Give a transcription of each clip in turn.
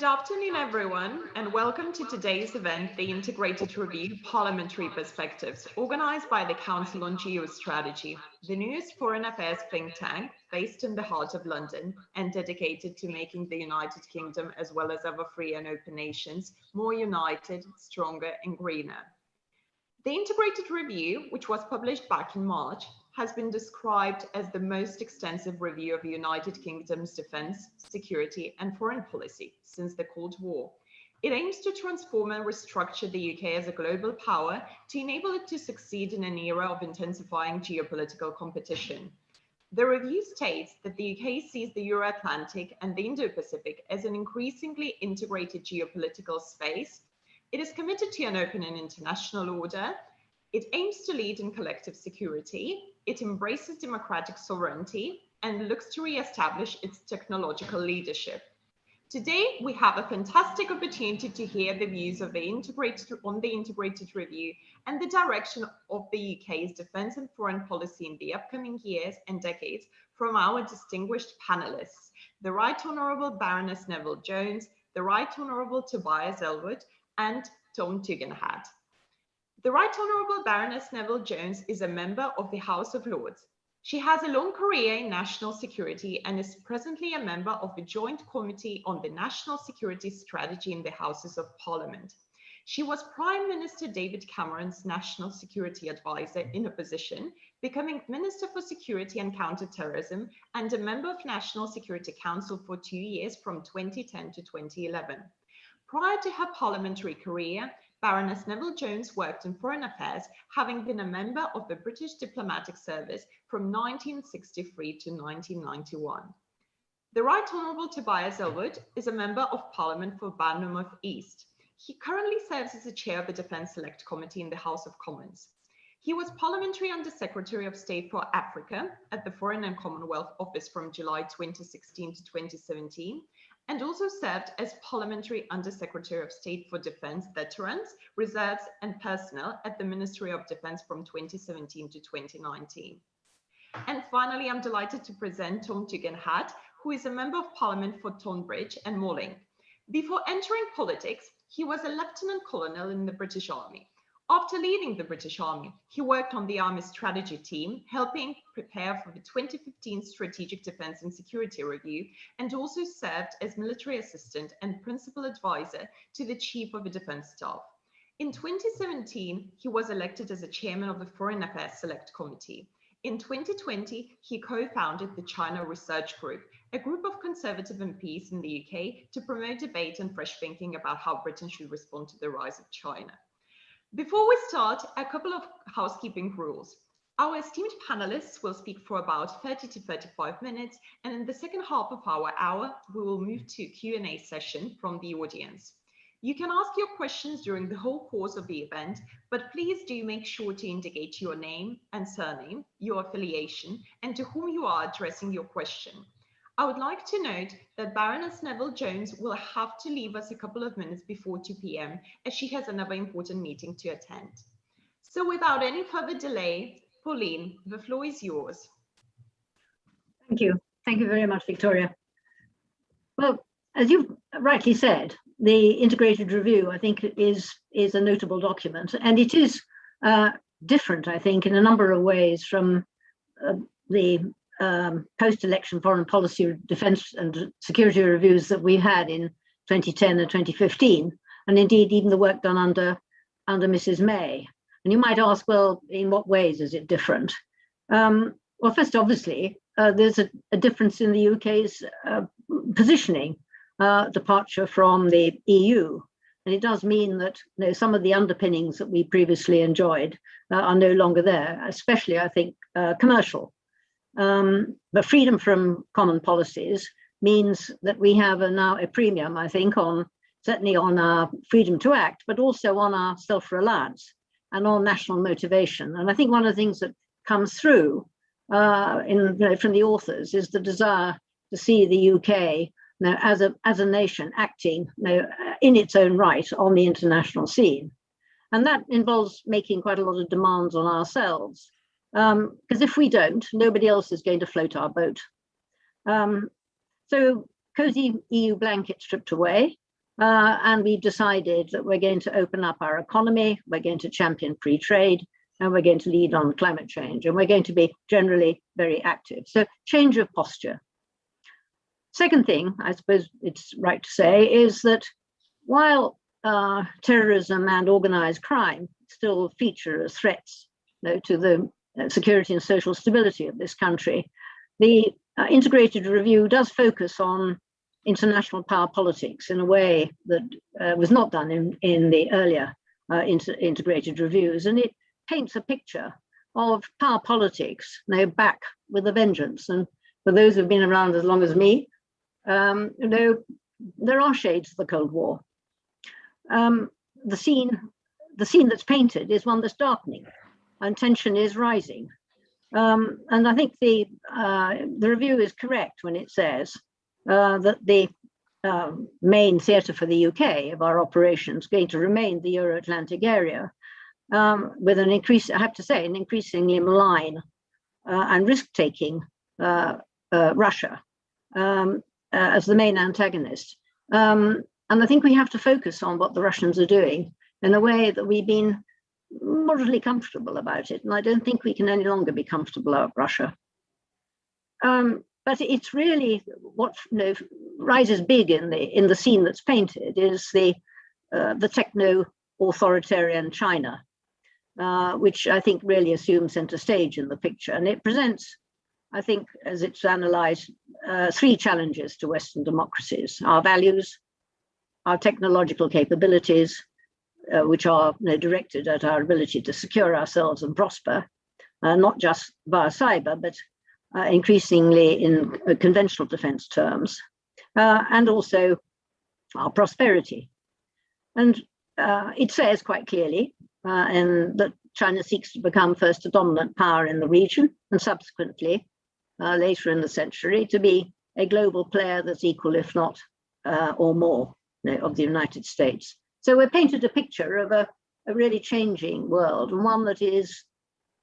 Good afternoon, everyone, and welcome to today's event, the Integrated Review Parliamentary Perspectives, organized by the Council on Geostrategy, the newest foreign affairs think tank based in the heart of London and dedicated to making the United Kingdom, as well as other free and open nations, more united, stronger, and greener. The Integrated Review, which was published back in March, has been described as the most extensive review of the United Kingdom's defence, security and foreign policy since the Cold War. It aims to transform and restructure the UK as a global power to enable it to succeed in an era of intensifying geopolitical competition. The review states that the UK sees the Euro-Atlantic and the Indo-Pacific as an increasingly integrated geopolitical space. It is committed to an open and international order. It aims to lead in collective security. It embraces democratic sovereignty and looks to re-establish its technological leadership. Today, we have a fantastic opportunity to hear the views of the Integrated Review and the direction of the UK's defence and foreign policy in the upcoming years and decades from our distinguished panellists, the Right Honourable Baroness Neville-Jones, the Right Honourable Tobias Ellwood, and Tom Tugendhat. The Right Honourable Baroness Neville-Jones is a member of the House of Lords. She has a long career in national security and is presently a member of the Joint Committee on the National Security Strategy in the Houses of Parliament. She was Prime Minister David Cameron's National Security Advisor in opposition, becoming Minister for Security and Counter-Terrorism and a member of National Security Council for 2 years from 2010 to 2011. Prior to her parliamentary career, Baroness Neville-Jones worked in foreign affairs, having been a member of the British Diplomatic Service from 1963 to 1991. The Right Honourable Tobias Ellwood is a member of Parliament for Bournemouth East. He currently serves as the chair of the Defence Select Committee in the House of Commons. He was Parliamentary Under Secretary of State for Africa at the Foreign and Commonwealth Office from July 2016 to 2017, and also served as Parliamentary Under Secretary of State for Defence, Veterans, Reserves and Personnel at the Ministry of Defence from 2017 to 2019. And finally, I'm delighted to present Tom Tugendhat, who is a Member of Parliament for Tonbridge and Morling. Before entering politics, he was a Lieutenant Colonel in the British Army. After leaving the British Army, he worked on the Army strategy team, helping prepare for the 2015 Strategic Defence and Security Review, and also served as military assistant and principal advisor to the Chief of the Defence Staff. In 2017, he was elected as a chairman of the Foreign Affairs Select Committee. In 2020, he co-founded the China Research Group, a group of conservative MPs in the UK to promote debate and fresh thinking about how Britain should respond to the rise of China. Before we start, a couple of housekeeping rules. Our esteemed panelists will speak for about 30 to 35 minutes, and in the second half of our hour, we will move to a Q&A session from the audience. You can ask your questions during the whole course of the event, but please do make sure to indicate your name and surname, your affiliation, and to whom you are addressing your question. I would like to note that Baroness Neville-Jones will have to leave us a couple of minutes before 2 p.m. as she has another important meeting to attend. So without any further delay, Pauline, the floor is yours. Thank you. Thank you very much, Victoria. Well, as you've rightly said, the Integrated Review, I think, is a notable document, and it is different, I think, in a number of ways from the post-election foreign policy, defence and security reviews that we had in 2010 and 2015, and indeed even the work done under Mrs. May. And you might ask, well, in what ways is it different? Well, first, obviously, there's a difference in the UK's positioning, departure from the EU. And it does mean that some of the underpinnings that we previously enjoyed are no longer there, especially, I think, commercial. But freedom from common policies means that we have now a premium, I think, certainly on our freedom to act, but also on our self-reliance and on national motivation. And I think one of the things that comes through from the authors is the desire to see the UK as a nation acting in its own right on the international scene. And that involves making quite a lot of demands on ourselves. Because if we don't, nobody else is going to float our boat. So cozy EU blanket stripped away, And we've decided that we're going to open up our economy, we're going to champion free trade, and we're going to lead on climate change, and we're going to be generally very active. So change of posture. Second thing, I suppose it's right to say, is that while terrorism and organized crime still feature as threats to the security and social stability of this country, the integrated review does focus on international power politics in a way that was not done in the earlier integrated reviews. And it paints a picture of power politics back with a vengeance. And for those who've been around as long as me, there are shades of the Cold War. The scene that's painted is one that's darkening, and tension is rising. And I think the review is correct when it says that the main theatre for the UK of our operations is going to remain the Euro-Atlantic area, with an increasingly malign and risk-taking Russia as the main antagonist. And I think we have to focus on what the Russians are doing in a way that we've been moderately comfortable about it. And I don't think we can any longer be comfortable about Russia. But it's really what rises big in the scene that's painted is the techno-authoritarian China, which I think really assumes center stage in the picture. And it presents, I think, as it's analyzed, three challenges to Western democracies: our values, our technological capabilities, which are directed at our ability to secure ourselves and prosper, not just via cyber, but increasingly in conventional defense terms, and also our prosperity. And it says quite clearly that China seeks to become first a dominant power in the region, and subsequently, later in the century, to be a global player that's equal, if not or more, of the United States. So we're painted a picture of a really changing world, and one that is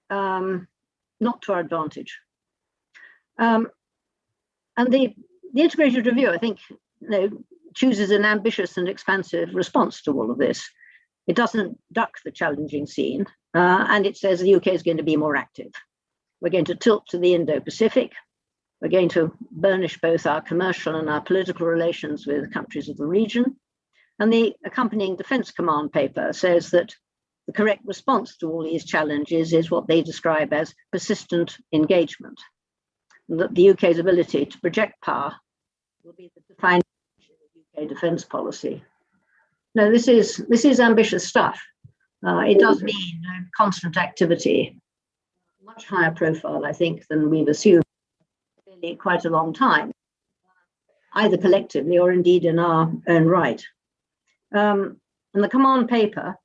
not to our advantage. And the integrated review, I think, chooses an ambitious and expansive response to all of this. It doesn't duck the challenging scene, and it says the UK is going to be more active. We're going to tilt to the Indo-Pacific. We're going to burnish both our commercial and our political relations with countries of the region. And the accompanying Defence Command paper says that the correct response to all these challenges is what they describe as persistent engagement, and that the UK's ability to project power will be the defining feature of UK defence policy. Now, this is ambitious stuff. It does mean constant activity, much higher profile, I think, than we've assumed really quite a long time, either collectively or indeed in our own right. And the command paper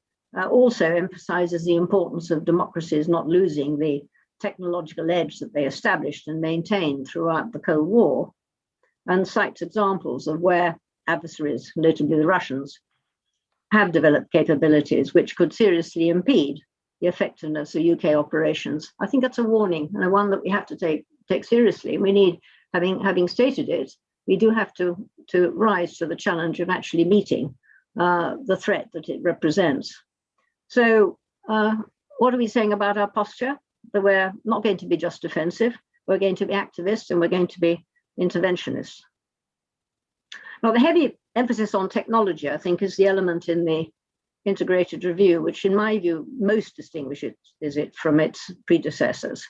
also emphasizes the importance of democracies not losing the technological edge that they established and maintained throughout the Cold War, and cites examples of where adversaries, notably the Russians, have developed capabilities which could seriously impede the effectiveness of UK operations. I think that's a warning, and one that we have to take seriously. We need, having stated it, we do have to rise to the challenge of actually meeting the threat that it represents. So what are we saying about our posture? That we're not going to be just defensive, we're going to be activists, and we're going to be interventionists. Now, the heavy emphasis on technology, I think, is the element in the integrated review, which in my view most distinguishes it from its predecessors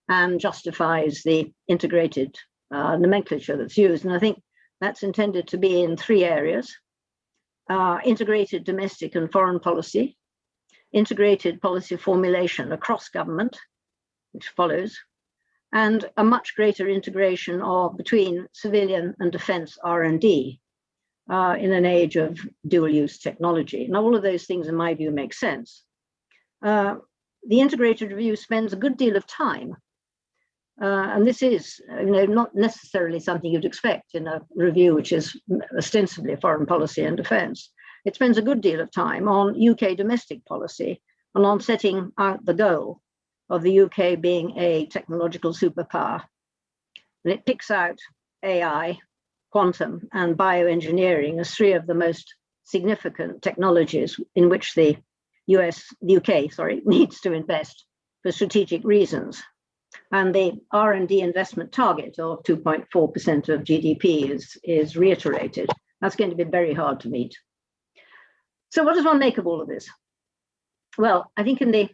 and justifies the integrated nomenclature that's used. And I think that's intended to be in three areas: integrated domestic and foreign policy, integrated policy formulation across government, which follows, and a much greater integration between civilian and defense R&D in an age of dual-use technology. Now, all of those things, in my view, make sense. The integrated review spends a good deal of time, and this is not necessarily something you'd expect in a review which is ostensibly foreign policy and defense. It spends a good deal of time on UK domestic policy and on setting out the goal of the UK being a technological superpower. And it picks out AI, quantum, and bioengineering as three of the most significant technologies in which the UK, needs to invest for strategic reasons. And the R&D investment target of 2.4% of GDP is reiterated. That's going to be very hard to meet. So what does one make of all of this? Well, I think in the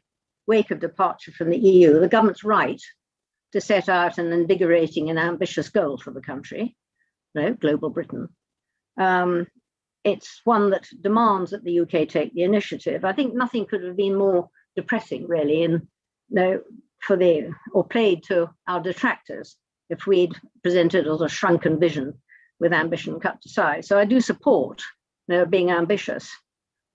wake of departure from the EU, the government's right to set out an invigorating and ambitious goal for the country, global Britain. It's one that demands that the UK take the initiative. I think nothing could have been more depressing, really, or played to our detractors if we'd presented as a shrunken vision with ambition cut to size. So I do support being ambitious.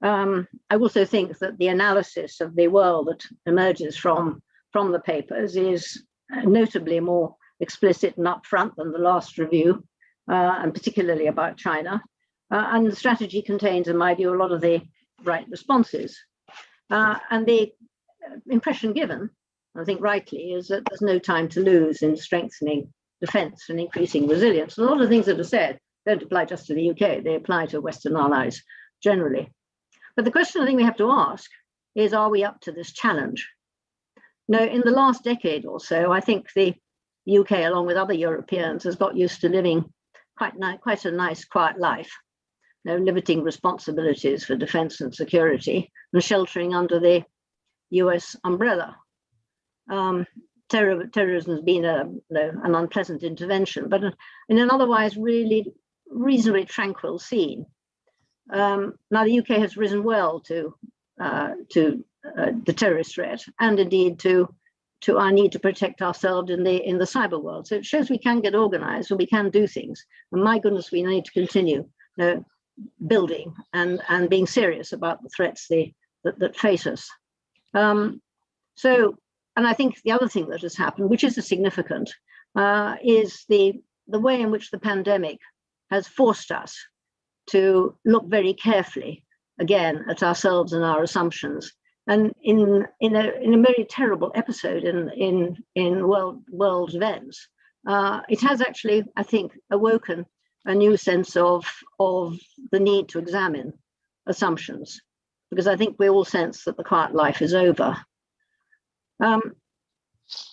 I also think that the analysis of the world that emerges from the papers is notably more explicit and upfront than the last review, and particularly about China. And the strategy contains, in my view, a lot of the right responses. And the impression given, I think rightly, is that there's no time to lose in strengthening defense and increasing resilience. And a lot of things that are said don't apply just to the UK, they apply to Western allies generally. But the question I think we have to ask is, are we up to this challenge? In the last decade or so, I think the UK, along with other Europeans, has got used to living quite a nice, quiet life, limiting responsibilities for defense and security and sheltering under the US umbrella. Terrorism has been an unpleasant intervention, but in an otherwise really reasonably tranquil scene. Now the UK has risen well to the terrorist threat, and indeed to our need to protect ourselves in the cyber world. So it shows we can get organized, and we can do things. And my goodness, we need to continue building and being serious about the threats that face us. And I think the other thing that has happened, which is significant, is the way in which the pandemic has forced us to look very carefully again at ourselves and our assumptions. And in a very terrible episode in world events, it has actually, I think, awoken a new sense of the need to examine assumptions, because I think we all sense that the quiet life is over. And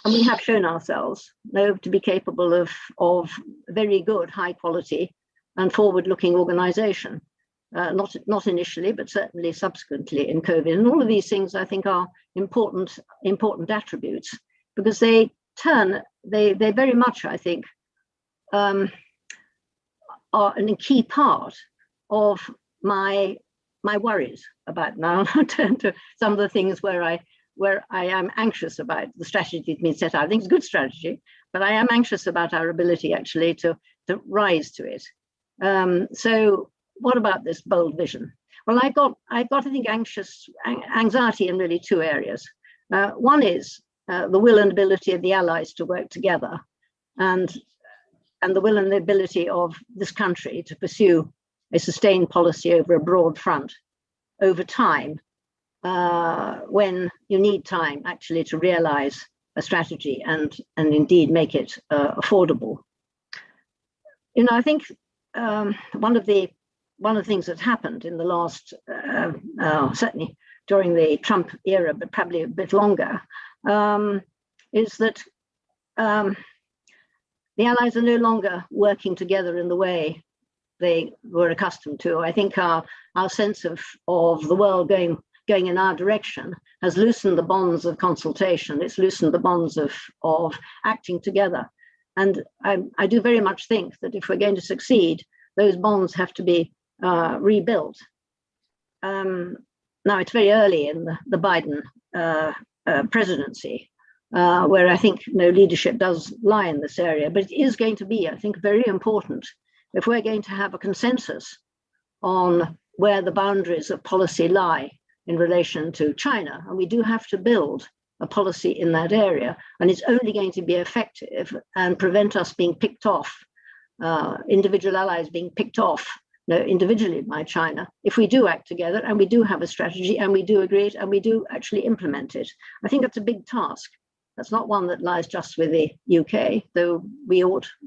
we have shown ourselves to be capable of very good, high quality and forward-looking organization. Not initially, but certainly subsequently in COVID. And all of these things, I think, are important attributes, because they very much, I think, are a key part of my worries about now. I'll turn to some of the things where I am anxious about the strategy that's been set out. I think it's a good strategy, but I am anxious about our ability actually to rise to it. So what about this bold vision? Well, I got I think, anxiety in really two areas. One is the will and ability of the allies to work together, and the will and the ability of this country to pursue a sustained policy over a broad front over time, when you need time actually to realize a strategy and indeed make it affordable. I think one of the things that happened in the last, certainly during the Trump era, but probably a bit longer, is that the allies are no longer working together in the way they were accustomed to. I think our sense of the world going in our direction has loosened the bonds of consultation. It's loosened the bonds of acting together. And I do very much think that if we're going to succeed, those bonds have to be rebuilt. Now, it's very early in the Biden presidency, where I think leadership does lie in this area, but it is going to be, I think, very important if we're going to have a consensus on where the boundaries of policy lie in relation to China. And we do have to build a policy in that area, and it's only going to be effective and prevent us being picked off, individual allies being picked off individually by China, if we do act together and we do have a strategy and we do agree it and we do actually implement it. I think that's a big task. That's not one that lies just with the UK, though we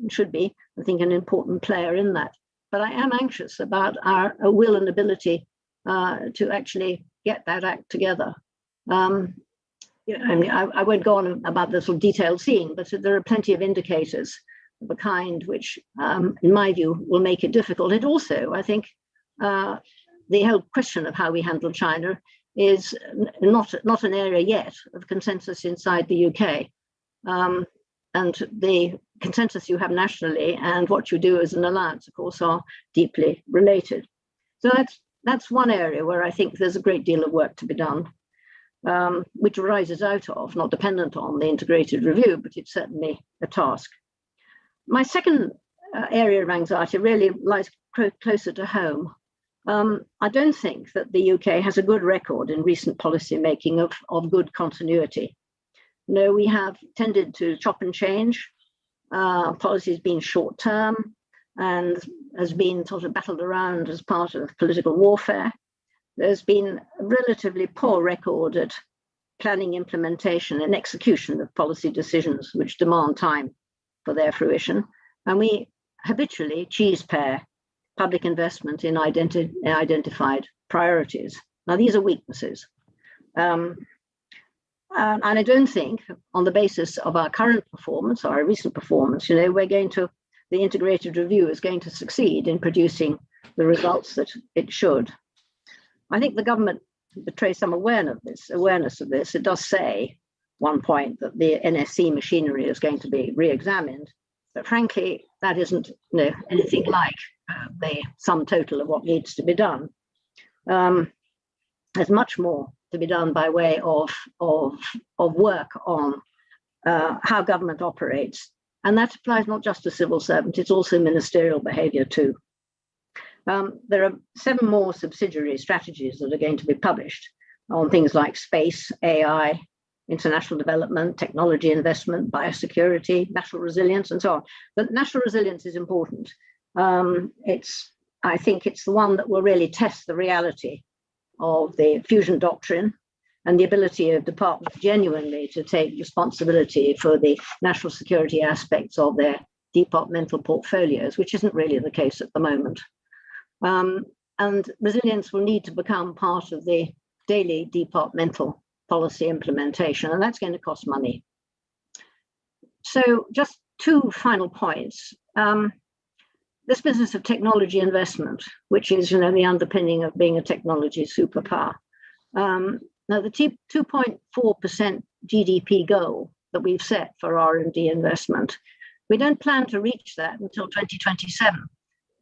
should be, I think, an important player in that. but I am anxious about our will and ability to actually get that act together. I won't go on about the sort of detailed scene, but there are plenty of indicators of a kind which, in my view, will make it difficult. It also, I think, the whole question of how we handle China is not an area yet of consensus inside the UK. And the consensus you have nationally and what you do as an alliance, of course, are deeply related. So that's one area where I think there's a great deal of work to be done, which arises out of, not dependent on the integrated review, but it's certainly a task. My second area of anxiety really lies closer to home. I don't think that the UK has a good record in recent policy making of good continuity. No, we have tended to chop and change. Policy has been short term and has been sort of battled around as part of political warfare. There's been a relatively poor record at planning, implementation, and execution of policy decisions which demand time for their fruition. And we habitually cheese pair public investment in identified priorities. Now, these are weaknesses. And I don't think, on the basis of our current performance, or our recent performance, the integrated review is going to succeed in producing the results that it should. I think the government betrays some awareness of this. It does say, one point, that the NSC machinery is going to be re-examined, but frankly, that isn't anything like the sum total of what needs to be done. There's much more to be done by way of work on how government operates. And that applies not just to civil servants, it's also ministerial behavior too. There are 7 more subsidiary strategies that are going to be published on things like space, AI, international development, technology investment, biosecurity, national resilience, and so on. But national resilience is important. I think it's the one that will really test the reality of the fusion doctrine and the ability of departments genuinely to take responsibility for the national security aspects of their departmental portfolios, which isn't really the case at the moment. And resilience will need to become part of the daily departmental policy implementation, and that's going to cost money. So just 2 final points. This business of technology investment, which is, the underpinning of being a technology superpower. Now, the 2.4% GDP goal that we've set for R&D investment, we don't plan to reach that until 2027.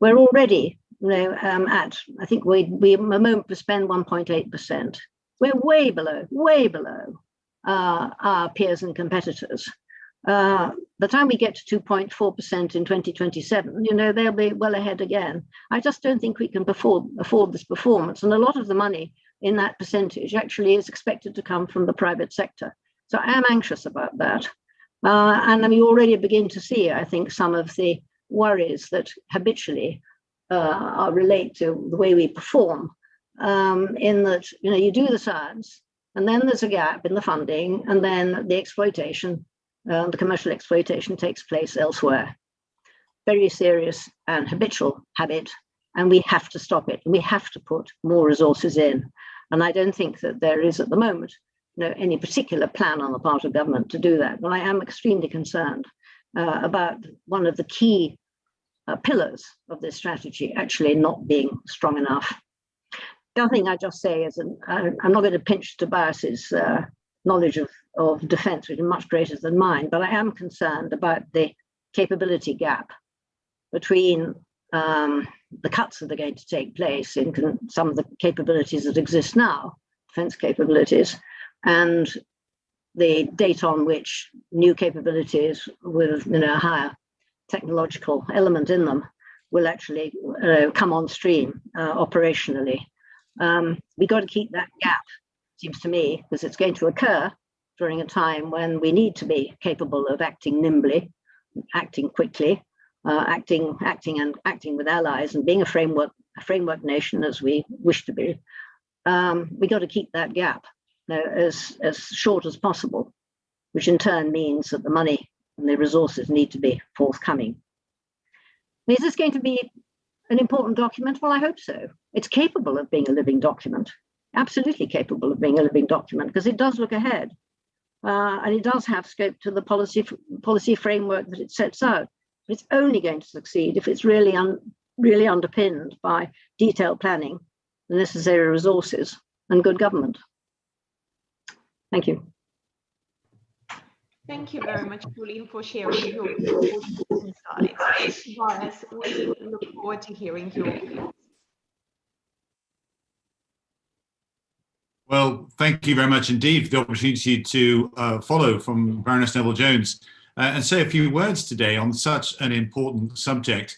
We're already, at, I think we at the moment we spend 1.8%. We're way below our peers and competitors. The time we get to 2.4% in 2027, they'll be well ahead again. I just don't think we can afford this performance. And a lot of the money in that percentage actually is expected to come from the private sector. So I am anxious about that. And we already begin to see, I think, some of the worries that habitually relate to the way we perform, in that, you do the science, and then there's a gap in the funding, and then the exploitation, the commercial exploitation takes place elsewhere. Very serious and habitual habit, and we have to stop it. We have to put more resources in. And I don't think that there is at the moment any particular plan on the part of government to do that. But I am extremely concerned about one of the key pillars of this strategy actually not being strong enough. The other thing I just say is, I'm not going to pinch Tobias's knowledge of defense, which is much greater than mine, but I am concerned about the capability gap between the cuts that are going to take place in some of the capabilities that exist now, defense capabilities, and the date on which new capabilities with a higher technological element in them will actually come on stream operationally. We've got to keep that gap, seems to me, because it's going to occur during a time when we need to be capable of acting nimbly, acting quickly, acting with allies, and being a framework nation as we wish to be. We got to keep that gap as short as possible, which in turn means that the money and the resources need to be forthcoming. Is this going to be an important document? Well, I hope so. It's capable of being a living document, absolutely capable of being a living document, because it does look ahead. And it does have scope to the policy framework that it sets out. But it's only going to succeed if it's really underpinned by detailed planning, the necessary resources, and good government. Thank you. Thank you very much, Pauline, for sharing your insights. Tobias, we look forward to hearing your views. Well, thank you very much indeed for the opportunity to follow from Baroness Neville-Jones and say a few words today on such an important subject.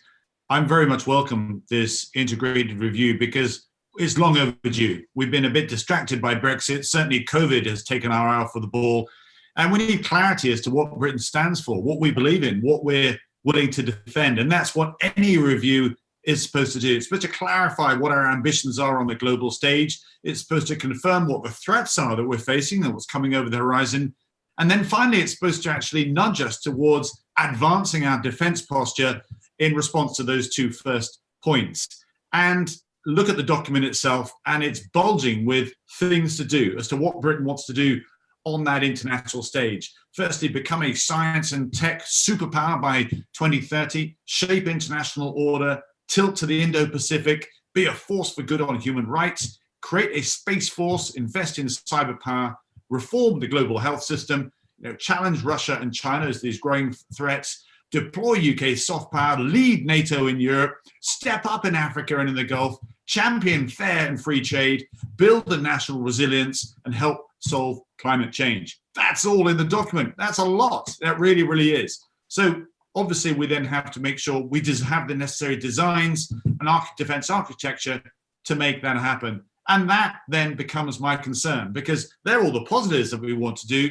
I'm very much welcome this integrated review because it's long overdue. We've been a bit distracted by Brexit. Certainly COVID has taken our eye off of the ball. And we need clarity as to what Britain stands for, what we believe in, what we're willing to defend. And that's what any review is supposed to do. It's supposed to clarify what our ambitions are on the global stage. It's supposed to confirm what the threats are that we're facing and what's coming over the horizon. And then finally, it's supposed to actually nudge us towards advancing our defense posture in response to those two first points. And look at the document itself, and it's bulging with things to do as to what Britain wants to do on that international stage. Firstly, become a science and tech superpower by 2030, shape international order, tilt to the Indo-Pacific, be a force for good on human rights, create a space force, invest in cyber power, reform the global health system, challenge Russia and China as these growing threats, deploy UK soft power, lead NATO in Europe, step up in Africa and in the Gulf, champion fair and free trade, build the national resilience, and help solve climate change. That's all in the document. That's a lot. That really, really is. So obviously, we then have to make sure we just have the necessary designs and defense architecture to make that happen. And that then becomes my concern, because they're all the positives that we want to do.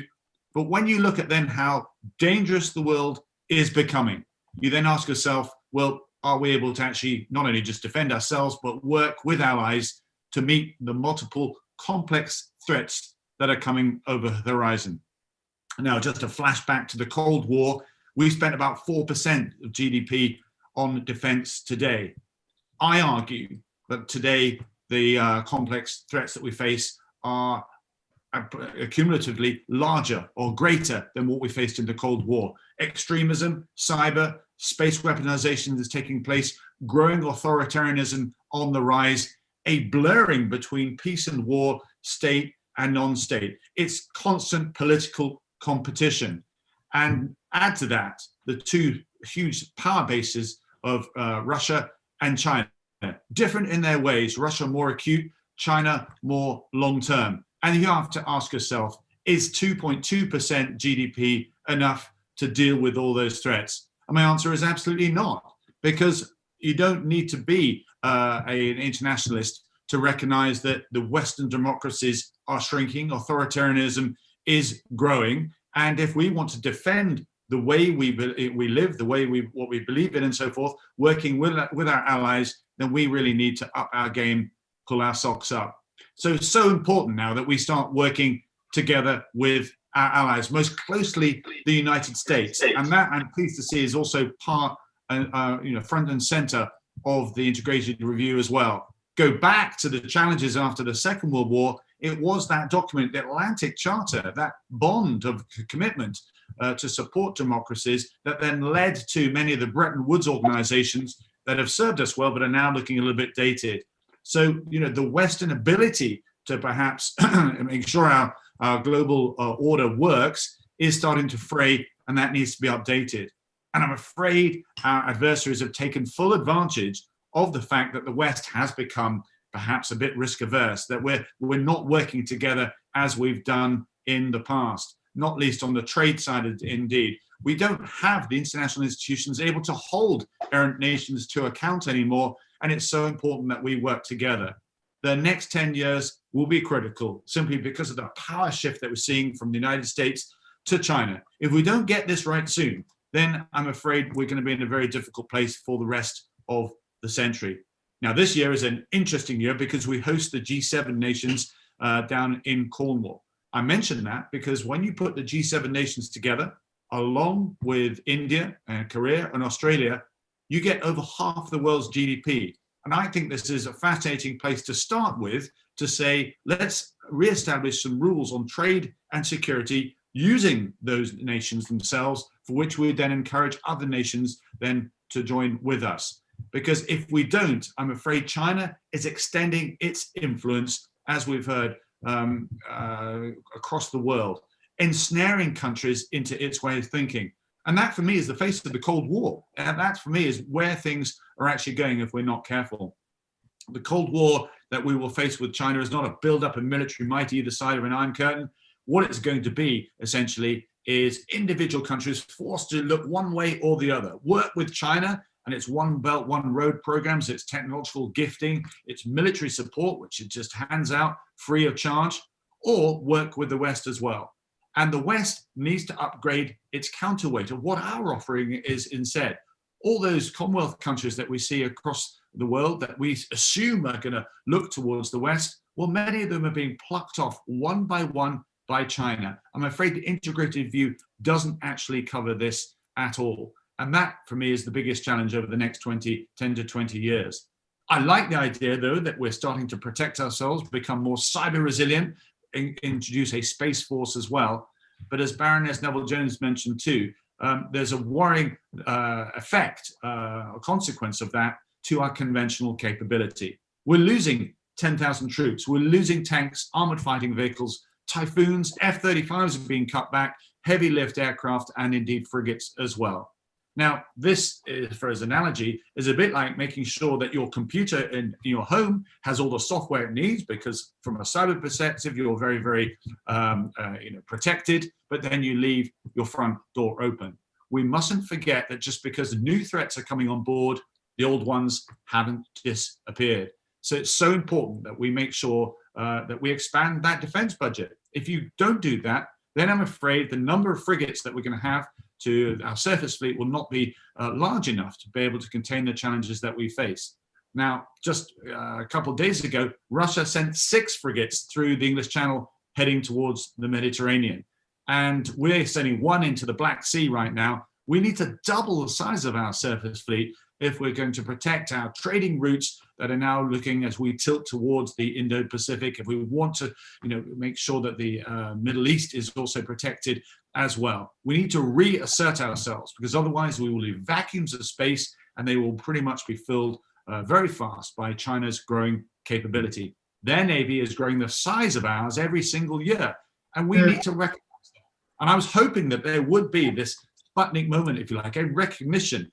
But when you look at then how dangerous the world is becoming, you then ask yourself, well, are we able to actually not only just defend ourselves, but work with allies to meet the multiple complex threats that are coming over the horizon? Now, just a flashback to the Cold War, we spent about 4% of GDP on defense today. I argue that today the complex threats that we face are cumulatively larger or greater than what we faced in the Cold War. Extremism, cyber, space weaponization is taking place, growing authoritarianism on the rise, a blurring between peace and war, state and non-state. It's constant political competition. And add to that the two huge power bases of Russia and China, different in their ways. Russia more acute, China more long-term. And you have to ask yourself, is 2.2% GDP enough to deal with all those threats? And my answer is absolutely not, because you don't need to be an internationalist to recognize that the Western democracies are shrinking, authoritarianism is growing. And if we want to defend the way we live, the way what we believe in and so forth, working with our allies, then we really need to up our game, pull our socks up. So it's so important now that we start working together with our allies, most closely the United States. And that, I'm pleased to see, is also part, front and center of the integrated review as well. Go back to the challenges after the Second World War. It was that document, the Atlantic Charter, that bond of commitment to support democracies that then led to many of the Bretton Woods organizations that have served us well, but are now looking a little bit dated. So, the Western ability to perhaps make sure our global order works is starting to fray, and that needs to be updated. And I'm afraid our adversaries have taken full advantage of the fact that the West has become perhaps a bit risk averse, that we're not working together as we've done in the past, not least on the trade side indeed. We don't have the international institutions able to hold errant nations to account anymore, and it's so important that we work together. The next 10 years will be critical, simply because of the power shift that we're seeing from the United States to China. If we don't get this right soon, then I'm afraid we're going to be in a very difficult place for the rest of the century. Now, this year is an interesting year because we host the G7 nations down in Cornwall. I mention that because when you put the G7 nations together, along with India and Korea and Australia, you get over half the world's GDP. And I think this is a fascinating place to start with, to say, let's reestablish some rules on trade and security using those nations themselves, for which we then encourage other nations then to join with us. Because if we don't, I'm afraid China is extending its influence, as we've heard, across the world, ensnaring countries into its way of thinking. And that, for me, is the face of the Cold War. And that, for me, is where things are actually going if we're not careful. The Cold War that we will face with China is not a build-up of military might either side of an Iron Curtain. What it's going to be, essentially, is individual countries forced to look one way or the other. Work with China and its One Belt, One Road programs, its technological gifting, its military support, which it just hands out free of charge, or work with the West as well. And the West needs to upgrade its counterweight of what our offering is instead. All those Commonwealth countries that we see across the world that we assume are going to look towards the West, well, many of them are being plucked off one by China. I'm afraid the integrated view doesn't actually cover this at all. And that, for me, is the biggest challenge over the next 10 to 20 years. I like the idea, though, that we're starting to protect ourselves, become more cyber resilient, introduce a space force as well. But as Baroness Neville-Jones mentioned too, there's a worrying effect, a consequence of that to our conventional capability. We're losing 10,000 troops, we're losing tanks, armored fighting vehicles, Typhoons, F-35s are being cut back, heavy lift aircraft, and indeed frigates as well. Now, this, for as an analogy, is a bit like making sure that your computer in your home has all the software it needs, because from a cyber perspective, you're very, very protected, but then you leave your front door open. We mustn't forget that just because new threats are coming on board, the old ones haven't disappeared. So it's so important that we make sure that we expand that defense budget. If you don't do that, then I'm afraid the number of frigates that we're going to have to our surface fleet will not be large enough to be able to contain the challenges that we face. Now, just a couple of days ago, Russia sent 6 frigates through the English Channel heading towards the Mediterranean. And we're sending 1 into the Black Sea right now. We need to double the size of our surface fleet if we're going to protect our trading routes that are now looking as we tilt towards the Indo-Pacific, if we want to make sure that the Middle East is also protected as well. We need to reassert ourselves, because otherwise we will leave vacuums of space and they will pretty much be filled very fast by China's growing capability. Their navy is growing the size of ours every single year, and we need to recognize that. And I was hoping that there would be this Sputnik moment, if you like, a recognition,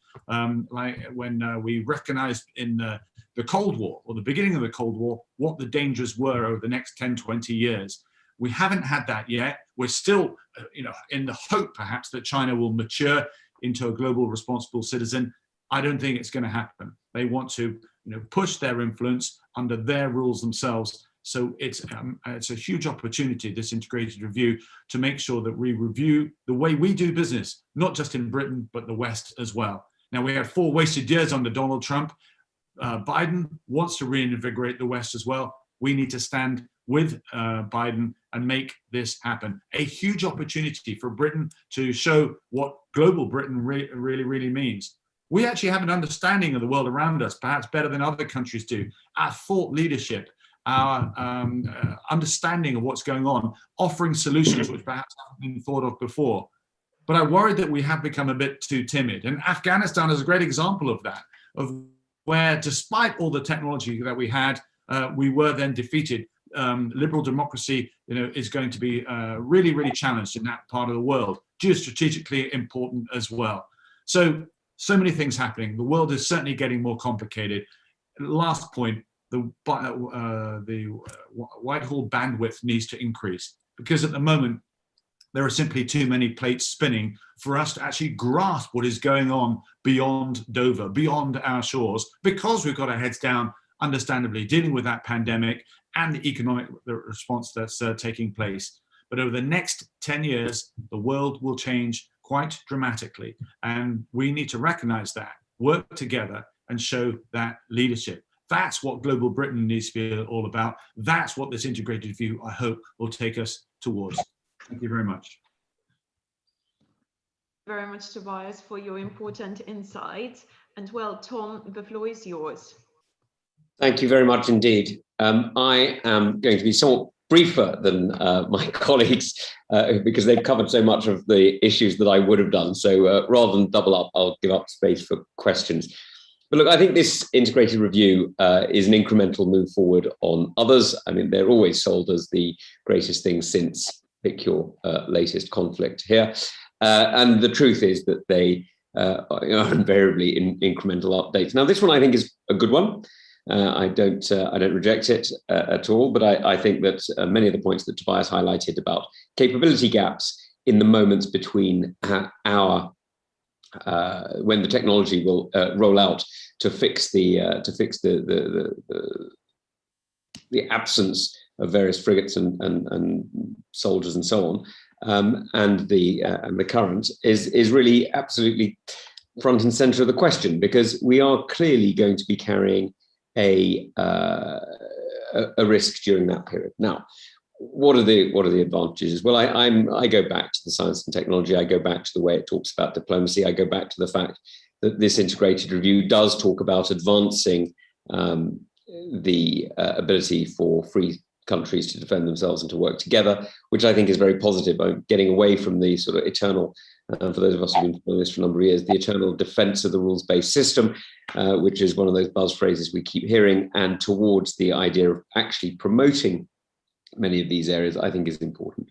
like when we recognized in the Cold War, or the beginning of the Cold War, what the dangers were over the next 10, 20 years. We haven't had that yet. We're still, in the hope perhaps that China will mature into a global responsible citizen. I don't think it's going to happen. They want to, push their influence under their rules themselves. So it's a huge opportunity, this integrated review, to make sure that we review the way we do business, not just in Britain, but the West as well. Now, we had 4 wasted years under Donald Trump. Biden wants to reinvigorate the West as well. We need to stand with Biden and make this happen. A huge opportunity for Britain to show what global Britain really means. We actually have an understanding of the world around us, perhaps better than other countries do. Our thought leadership, our understanding of what's going on, offering solutions which perhaps haven't been thought of before. But I worry that we have become a bit too timid. And Afghanistan is a great example of that, of where despite all the technology that we had, we were then defeated. Liberal democracy is going to be really challenged in that part of the world, geostrategically important as well. So many things happening. The world is certainly getting more complicated. Last point, the Whitehall bandwidth needs to increase, because at the moment there are simply too many plates spinning for us to actually grasp what is going on beyond Dover, beyond our shores, because we've got our heads down, understandably, dealing with that pandemic and the economic response that's taking place. But over the next 10 years, the world will change quite dramatically. And we need to recognize that, work together and show that leadership. That's what global Britain needs to be all about. That's what this integrated view, I hope, will take us towards. Thank you very much. Very much, Tobias, for your important insights. And well, Tom, the floor is yours. Thank you very much indeed. I am going to be somewhat briefer than my colleagues because they've covered so much of the issues that I would have done. So rather than double up, I'll give up space for questions. But look, I think this integrated review is an incremental move forward on others. I mean, they're always sold as the greatest thing since pick your latest conflict here. And the truth is that they are invariably in incremental updates. Now, this one I think is a good one. I don't reject it at all, but I think that many of the points that Tobias highlighted about capability gaps in the moments between when the technology will roll out to fix the absence of various frigates and soldiers and so on, and the current is really absolutely front and center of the question, because we are clearly going to be carrying a risk during that period. Now, what are the advantages? Well, I go back to the science and technology. I go back to the way it talks about diplomacy. I go back to the fact that this integrated review does talk about advancing the ability for free countries to defend themselves and to work together, which I think is very positive. I'm getting away from the sort of eternal, for those of us who've been doing this for a number of years, the eternal defense of the rules-based system, which is one of those buzz phrases we keep hearing, and towards the idea of actually promoting many of these areas, I think is important.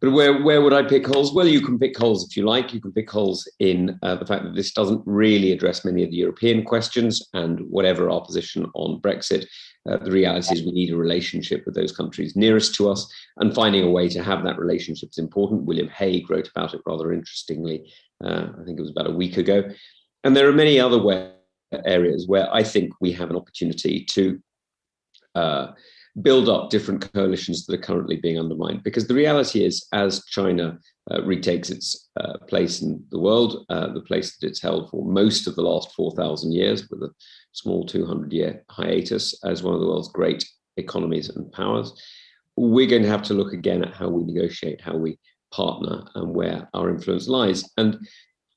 But where would I pick holes? Well, you can pick holes if you like. You can pick holes in the fact that this doesn't really address many of the European questions, and whatever our position on Brexit, the reality is we need a relationship with those countries nearest to us, and finding a way to have that relationship is important. William Hague wrote about it rather interestingly, I think it was about a week ago. And there are many other areas where I think we have an opportunity to build up different coalitions that are currently being undermined. Because the reality is, as China retakes its place in the world, the place that it's held for most of the last 4,000 years, with a small 200-year hiatus as one of the world's great economies and powers, we're going to have to look again at how we negotiate, how we partner, and where our influence lies. And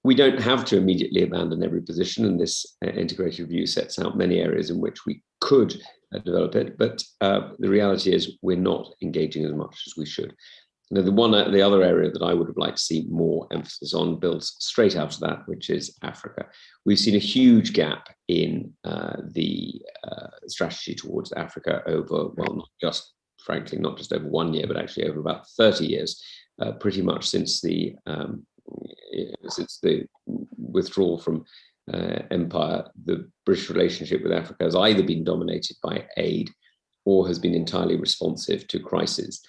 we don't have to immediately abandon every position, and this integrated review sets out many areas in which we could develop it, but the reality is we're not engaging as much as we should. Now, the other area that I would have liked to see more emphasis on builds straight out of that, which is Africa. We've seen a huge gap in the strategy towards Africa over, well, frankly, not just over 1 year, but actually over about 30 years, pretty much since the withdrawal from empire. The British relationship with Africa has either been dominated by aid or has been entirely responsive to crises.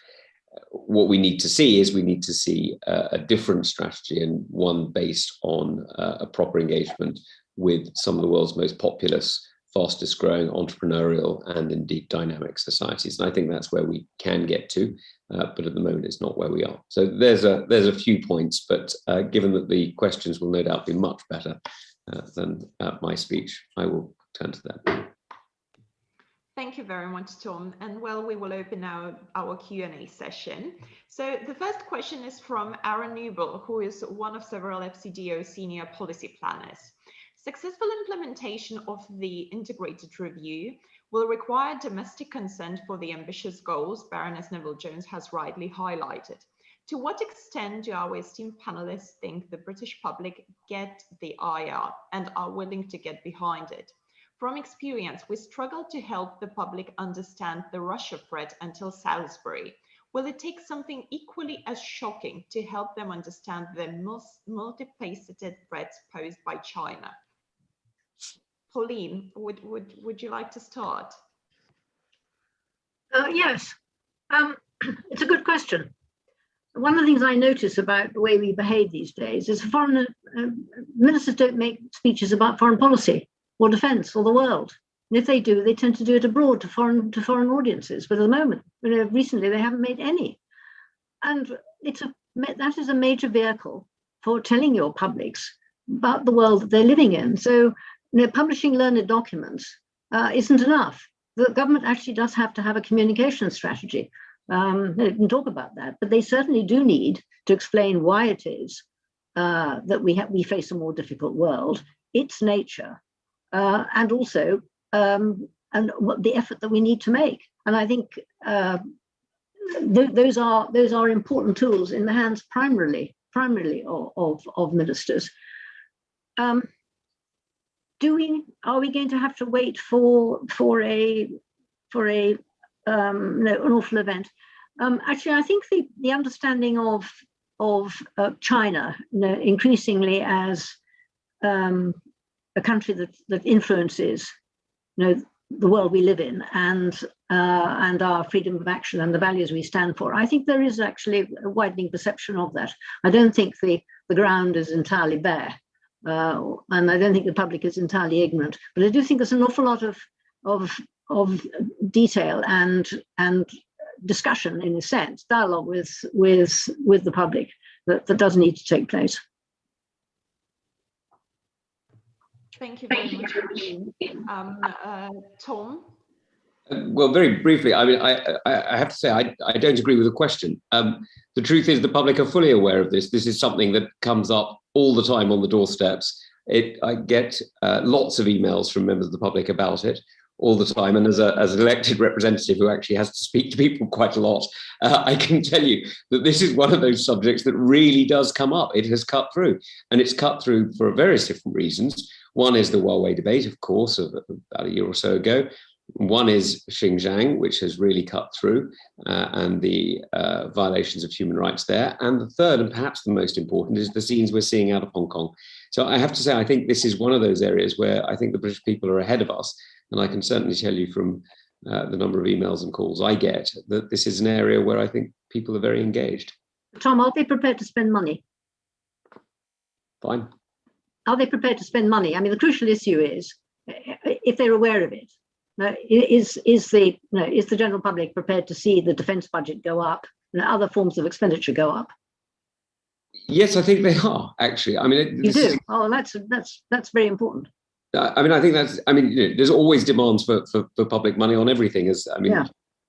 What we need to see is a different strategy, and one based on a proper engagement with some of the world's most populous, fastest growing, entrepreneurial, and indeed dynamic societies. And I think that's where we can get to, but at the moment it's not where we are. So there's a few points, but given that the questions will no doubt be much better than my speech, I will turn to that. Thank you very much, Tom. And well, we will open now our Q&A session. So the first question is from Aaron Newell, who is one of several FCDO senior policy planners. Successful implementation of the integrated review will require domestic consent for the ambitious goals Baroness Neville-Jones has rightly highlighted. To what extent do our esteemed panelists think the British public get the IR and are willing to get behind it? From experience, we struggle to help the public understand the Russia threat until Salisbury. Will it take something equally as shocking to help them understand the multifaceted threats posed by China? Pauline, would you like to start? Yes, it's a good question. One of the things I notice about the way we behave these days is foreign ministers don't make speeches about foreign policy or defence or the world. And if they do, they tend to do it abroad to foreign audiences. But at the moment, recently, they haven't made any. And that is a major vehicle for telling your publics about the world that they're living in. So publishing learned documents isn't enough. The government actually does have to have a communication strategy. They can talk about that, but they certainly do need to explain why it is that we face a more difficult world its nature, and also what the effort that we need to make. And I think those are important tools in the hands primarily of ministers. Are we going to have to wait for an awful event? Actually, I think the understanding of China, increasingly as a country that influences, the world we live in and our freedom of action and the values we stand for. I think there is actually a widening perception of that. I don't think the ground is entirely bare, and I don't think the public is entirely ignorant. But I do think there's an awful lot of detail and discussion, in a sense, dialogue with the public that does need to take place. Thank you very much, Tom. Well, very briefly, I mean, I have to say, I don't agree with the question. The truth is the public are fully aware of this. This is something that comes up all the time on the doorsteps. I get lots of emails from members of the public about it all the time. And as an elected representative who actually has to speak to people quite a lot, I can tell you that this is one of those subjects that really does come up. It has cut through, and it's cut through for various different reasons. One is the Huawei debate, of course, of about a year or so ago. One is Xinjiang, which has really cut through, and the violations of human rights there. And the third, and perhaps the most important, is the scenes we're seeing out of Hong Kong. So I have to say, I think this is one of those areas where I think the British people are ahead of us. And I can certainly tell you from the number of emails and calls I get that this is an area where I think people are very engaged. Tom, are they prepared to spend money? Fine. Are they prepared to spend money? I mean, the crucial issue is if they're aware of it. Is the general public prepared to see the defence budget go up and other forms of expenditure go up? Yes, I think they are, actually. I mean, you do. Oh, that's very important. I mean, I think that's. I mean, there's always demands for public money on everything, as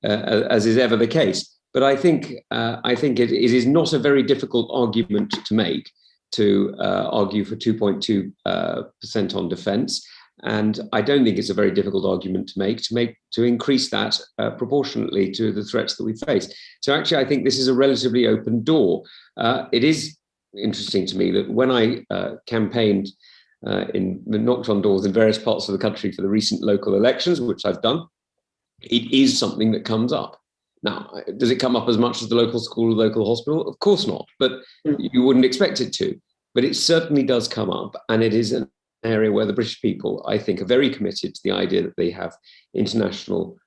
is ever the case. But I think it is not a very difficult argument to make to argue for 2.2% on defence. And I don't think it's a very difficult argument to increase that proportionately to the threats that we face. So actually, I think this is a relatively open door. It is interesting to me that when I campaigned knocked on doors in various parts of the country for the recent local elections, which I've done, it is something that comes up. Now, does it come up as much as the local school or local hospital? Of course not, but you wouldn't expect it to. But it certainly does come up, and it is an area where the British people, I think, are very committed to the idea that they have international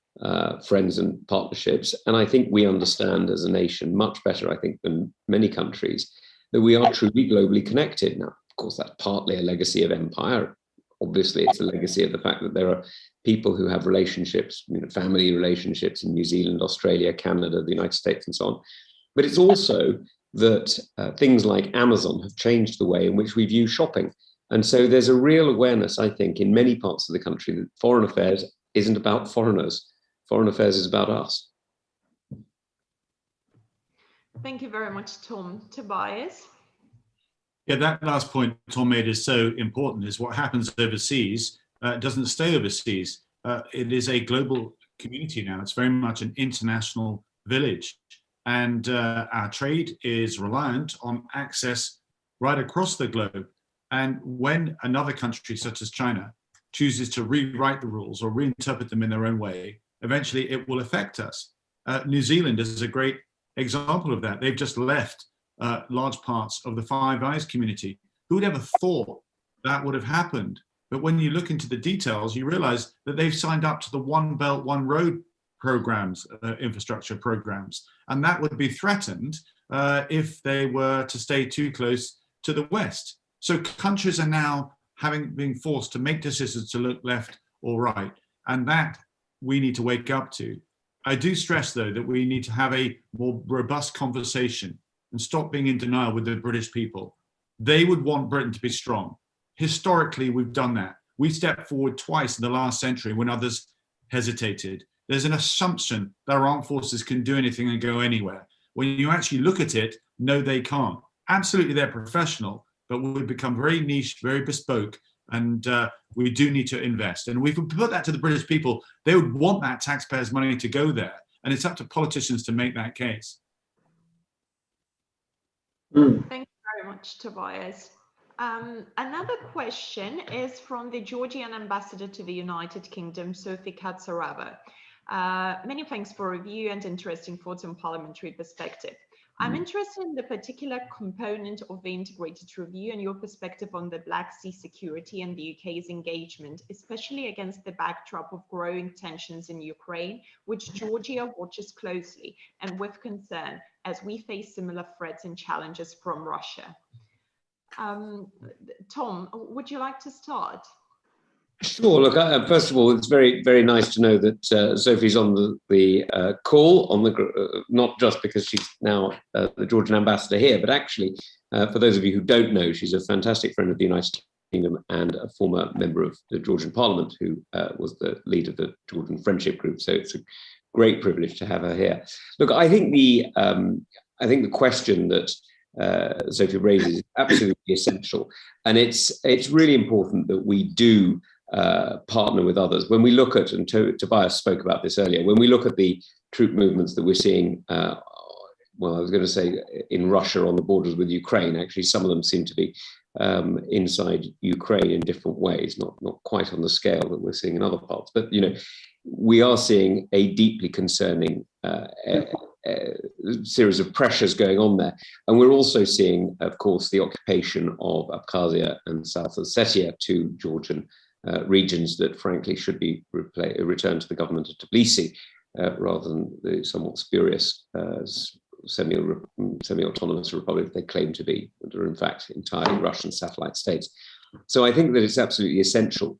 friends and partnerships. And I think we understand as a nation much better, I think, than many countries, that we are truly globally connected. Now, of course, that's partly a legacy of empire. Obviously, it's a legacy of the fact that there are people who have relationships, family relationships in New Zealand, Australia, Canada, the United States, and so on. But it's also that things like Amazon have changed the way in which we view shopping. And so there's a real awareness, I think, in many parts of the country that foreign affairs isn't about foreigners. Foreign affairs is about us. Thank you very much, Tom. Tobias? Yeah, that last point Tom made is so important, is what happens overseas doesn't stay overseas. It is a global community now. It's very much an international village. And our trade is reliant on access right across the globe. And when another country, such as China, chooses to rewrite the rules or reinterpret them in their own way, eventually it will affect us. New Zealand is a great example of that. They've just left large parts of the Five Eyes community. Who would ever thought that would have happened? But when you look into the details, you realize that they've signed up to the One Belt, One Road programs, infrastructure programs, and that would be threatened if they were to stay too close to the West. So countries are now being forced to make decisions to look left or right, and that we need to wake up to. I do stress, though, that we need to have a more robust conversation and stop being in denial with the British people. They would want Britain to be strong. Historically, we've done that. We stepped forward twice in the last century when others hesitated. There's an assumption that our armed forces can do anything and go anywhere. When you actually look at it, no, they can't. Absolutely, they're professional, but we've become very niche, very bespoke, And we do need to invest. And if we put that to the British people, they would want that taxpayers' money to go there. And it's up to politicians to make that case. Thank you very much, Tobias. Another question is from the Georgian ambassador to the United Kingdom, Sophie Katsarava. Many thanks for review and interesting thoughts on parliamentary perspective. I'm interested in the particular component of the integrated review and your perspective on the Black Sea security and the UK's engagement, especially against the backdrop of growing tensions in Ukraine, which Georgia watches closely and with concern as we face similar threats and challenges from Russia. Tom, would you like to start? Sure. Look, first of all, it's very, very nice to know that Sophie's on the call, not just because she's now the Georgian ambassador here, but actually, for those of you who don't know, she's a fantastic friend of the United Kingdom and a former member of the Georgian Parliament who was the lead of the Georgian Friendship Group. So it's a great privilege to have her here. Look, I think the question that Sophie raises is absolutely essential, and it's really important that we do partner with others. When we look at, and Tobias spoke about this earlier, when we look at the troop movements that we're seeing, well, I was going to say in Russia on the borders with Ukraine, actually some of them seem to be inside Ukraine in different ways, not quite on the scale that we're seeing in other parts. But, you know, we are seeing a deeply concerning series of pressures going on there. And we're also seeing, of course, the occupation of Abkhazia and South Ossetia, two Georgian regions that frankly should be returned to the government of Tbilisi rather than the somewhat spurious semi-autonomous republic they claim to be, that are in fact entirely Russian satellite states. So I think that it's absolutely essential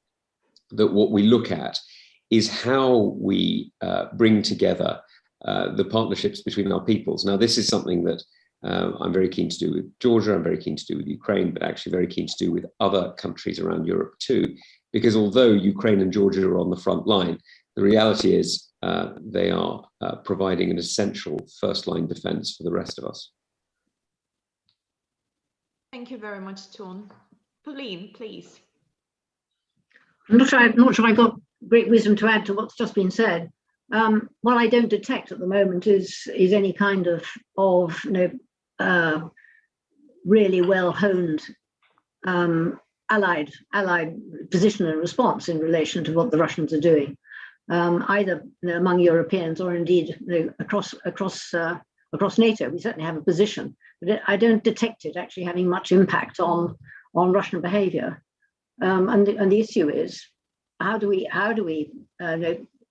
that what we look at is how we bring together the partnerships between our peoples. Now, this is something that I'm very keen to do with Georgia, I'm very keen to do with Ukraine, but actually very keen to do with other countries around Europe too. Because although Ukraine and Georgia are on the front line, the reality is they are providing an essential first-line defense for the rest of us. Thank you very much, Tom. Pauline, please. I'm not sure I've got great wisdom to add to what's just been said. What I don't detect at the moment is any kind of really well-honed allied position and response in relation to what the Russians are doing, either among Europeans or indeed across NATO. We certainly have a position, but I don't detect it actually having much impact on Russian behaviour. And the issue is how do we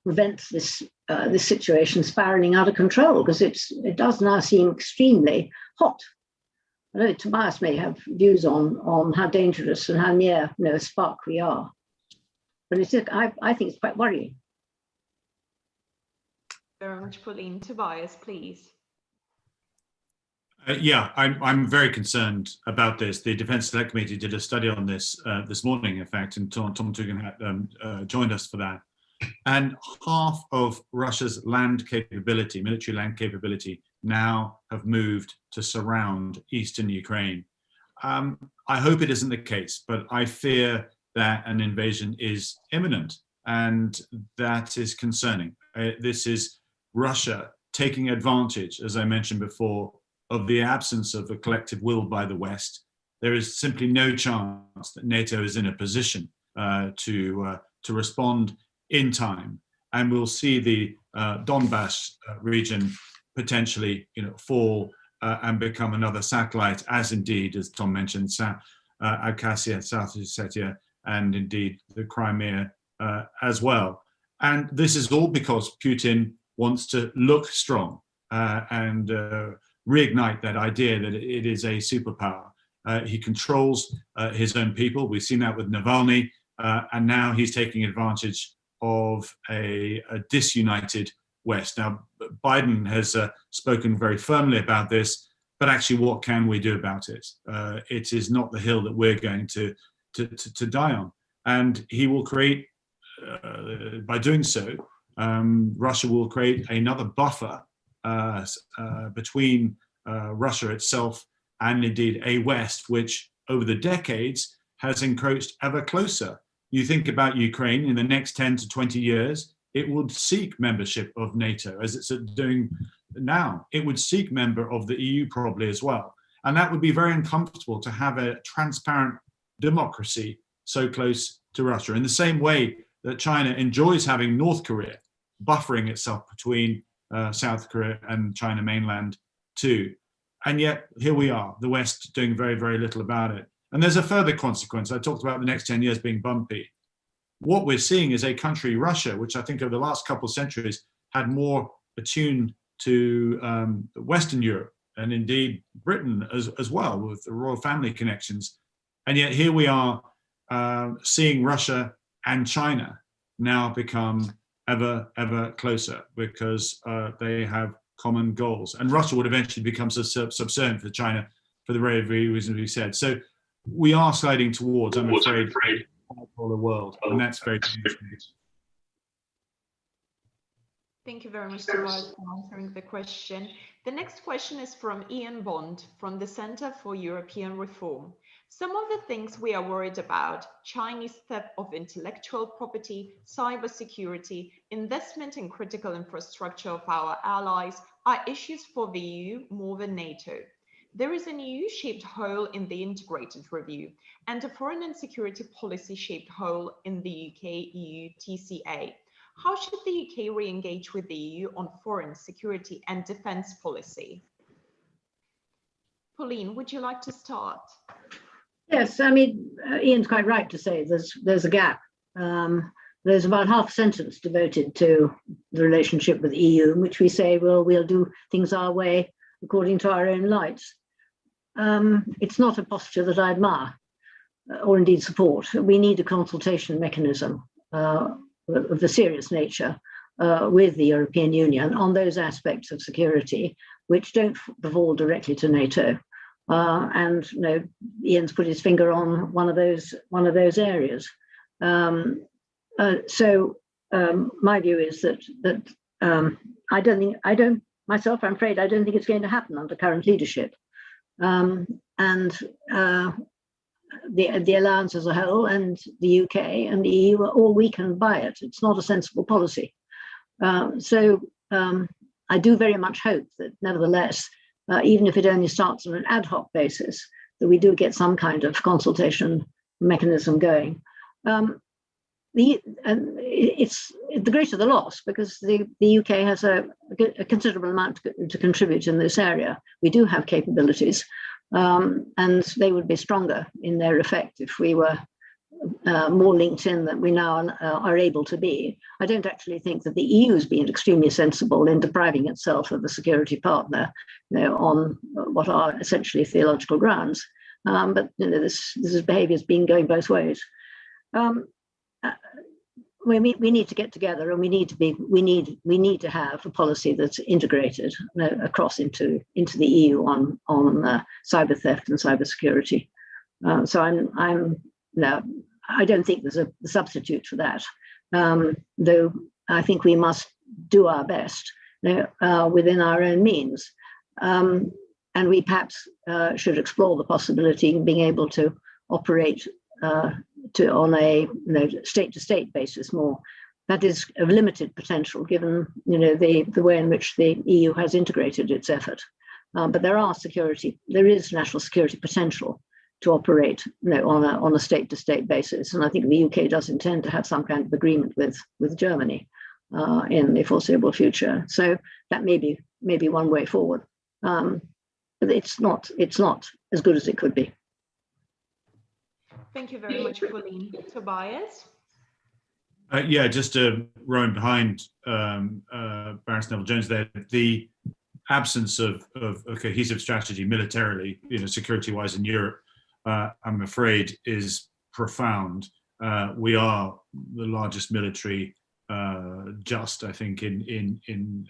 prevent this situation spiraling out of control, because it does now seem extremely hot. I know Tobias may have views on how dangerous and how near a spark we are, but I think it's quite worrying. Very much, Pauline. Tobias, please. Yeah, I'm very concerned about this. The Defence Select Committee did a study on this this morning, in fact, and Tom Tugendhat joined us for that. And half of Russia's land capability, military land capability, now have moved to surround eastern Ukraine. I hope it isn't the case, but I fear that an invasion is imminent, and that is concerning. This is Russia taking advantage, as I mentioned before, of the absence of a collective will by the West. There is simply no chance that NATO is in a position to respond in time, and we'll see the Donbass region potentially, fall and become another satellite, as indeed, as Tom mentioned, Abkhazia, South Ossetia, and indeed the Crimea as well. And this is all because Putin wants to look strong and reignite that idea that it is a superpower. He controls his own people. We've seen that with Navalny, and now he's taking advantage of a disunited West. Now, Biden has spoken very firmly about this, but actually, what can we do about it? It is not the hill that we're going to die on. And he will create, by doing so, Russia will create another buffer between Russia itself and indeed a West, which over the decades has encroached ever closer. You think about Ukraine in the next 10 to 20 years, it would seek membership of NATO as it's doing now. It would seek member of the EU probably as well. And that would be very uncomfortable to have a transparent democracy so close to Russia, in the same way that China enjoys having North Korea buffering itself between South Korea and China mainland too. And yet here we are, the West doing very, very little about it. And there's a further consequence. I talked about the next 10 years being bumpy. What we're seeing is a country, Russia, which I think over the last couple of centuries had more attuned to Western Europe and indeed Britain as well, with the royal family connections. And yet here we are seeing Russia and China now become ever closer because they have common goals. And Russia would eventually become subservient for China for the very reasons we said. So we are sliding towards, I'm afraid, a world, and that's very dangerous. Thank you very much, Tobias, for answering the question. The next question is from Ian Bond from the Center for European Reform. Some of the things we are worried about, Chinese theft of intellectual property, cybersecurity, investment in critical infrastructure of our allies, are issues for the EU more than NATO. There is an EU-shaped hole in the integrated review and a foreign and security policy-shaped hole in the UK-EU TCA. How should the UK re-engage with the EU on foreign, security and defence policy? Pauline, would you like to start? Yes, I mean, Ian's quite right to say there's a gap. There's about half a sentence devoted to the relationship with the EU, in which we say, well, we'll do things our way according to our own lights. It's not a posture that I admire or indeed support. We need a consultation mechanism of the serious nature with the European Union on those aspects of security which don't fall directly to NATO. And you know, Ian's put his finger on one of those areas. So my view is that I don't myself, I'm afraid I don't think it's going to happen under current leadership. The alliance as a whole and the UK and the EU are all weakened by it. It's not a sensible policy. So I do very much hope that nevertheless, even if it only starts on an ad hoc basis, that we do get some kind of consultation mechanism going. It's the greater the loss, because the UK has a considerable amount to contribute in this area. We do have capabilities, and they would be stronger in their effect if we were more linked in than we now are able to be. I don't actually think that the EU has been extremely sensible in depriving itself of a security partner, you know, on what are essentially theological grounds. But you know, this behaviour has been going both ways. We need to get together, and we need to have a policy that's integrated across into the EU on cyber theft and cyber security. So I don't think there's a substitute for that. Though I think we must do our best within our own means, and we perhaps should explore the possibility of being able to operate on a state-to-state basis more. That is of limited potential, given the way in which the EU has integrated its effort. But there is national security potential to operate on a state-to-state basis, and I think the UK does intend to have some kind of agreement with Germany in the foreseeable future. So that may be one way forward. But it's not as good as it could be. Thank you very much, Pauline. Tobias? Yeah, just rowing behind Baroness Neville-Jones there, the absence of a cohesive strategy militarily, security-wise in Europe, I'm afraid, is profound. We are the largest military, I think, in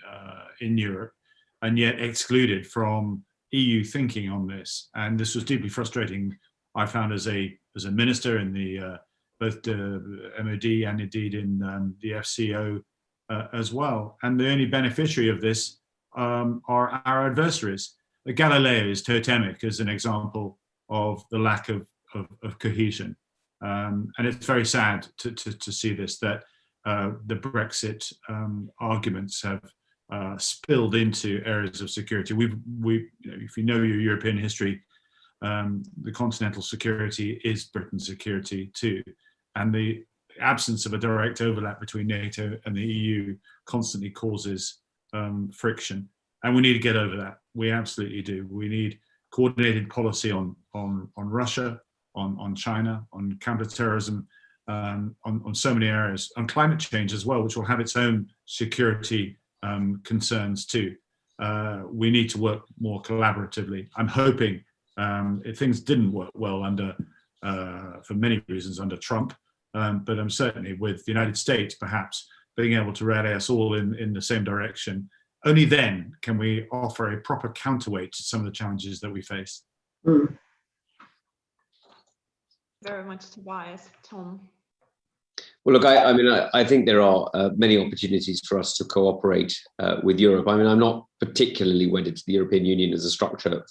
Europe, and yet excluded from EU thinking on this. And this was deeply frustrating, I found, as a minister in both the MOD and indeed in the FCO as well. And the only beneficiary of this are our adversaries. Galileo is totemic as an example of the lack of of cohesion. And it's very sad to see this, that the Brexit arguments have spilled into areas of security. If you know your European history, the continental security is Britain's security too. And the absence of a direct overlap between NATO and the EU constantly causes friction. And we need to get over that. We absolutely do. We need coordinated policy on Russia, on China, on counterterrorism, on so many areas, on climate change as well, which will have its own security concerns too. We need to work more collaboratively. I'm hoping things didn't work well under, for many reasons, under Trump, but I'm certainly with the United States perhaps being able to rally us all in the same direction. Only then can we offer a proper counterweight to some of the challenges that we face. Very much, Tobias. Tom. Well, look, I think there are many opportunities for us to cooperate with Europe. I mean, I'm not particularly wedded to the European Union as a structure